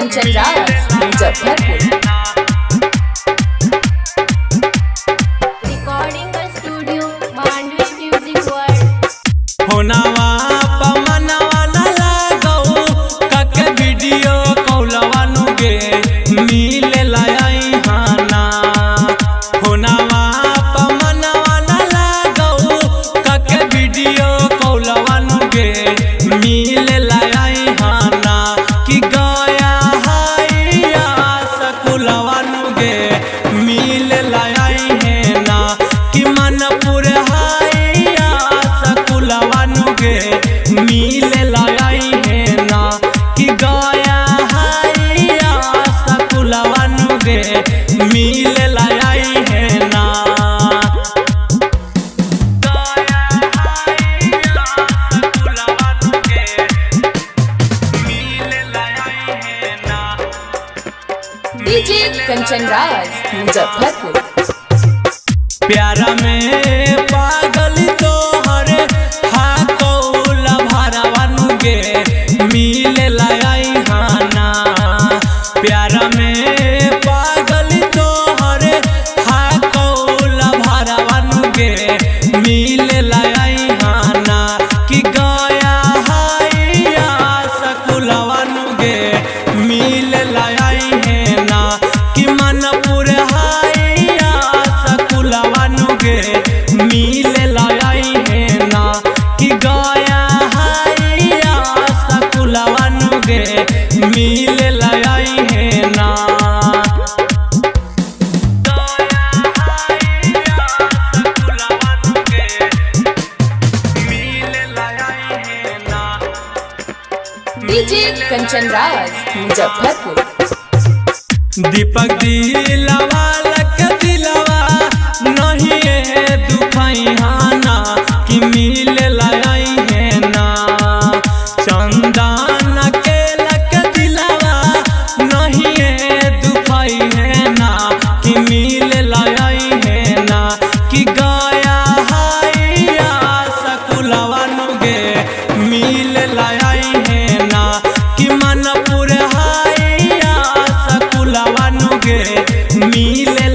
Kanchan Raj Muzaffarpur. Recording studio Mandavi music world. होनावा पमनवा न लागौ कके वीडियो कॉलवा नुगे मिले लाई हाना। होनावा पमनवा न लागौ कके वीडियो कॉलवा नुगे मिले लाई हाना। कि गया हाइया सकुलवा नुगे मिले लाई है ना। कि मनपुर हाइया सकुलवा नुगे मिले लाई है ना। कि गया हाइया सकुलवा नुगे मिले लाई है ना। गया हाइया सकुलवा नुगे मिले लाई है ना। डीजे कंचन राज मुजफ्फरपुर। प्यारा में पागल तोहर हाकौल भरवा नुगे मिले लाई हाना। प्यारा में पागल तोहर हाकौल भरवा नुगे मिले लाई हाना। कि गया हाइया सकुलवा नुगे मिले लाई है ना। कि मनपुर हाइया सकुलवा नुगे मिले लाई है ना। कि गया हाइया सकुलवा नुगे मिले लाई है ना। गया हाइया सकुलवा नुगे मिले लाई है ना। डीजे कंचन राज मुजफ्फरपुर। दीपक दिलवा लक दिलवा नहीं है दुखाई हाना। कि मिले लाई है ना। चंदन के लक दिलवा नहीं है दुखाई है ना। कि मिले लाई है ना। कि गया हाइया सकुलवा नुगे मिले लाई है ना। कि मनपुर हाइया सकुलवा नुगे मिले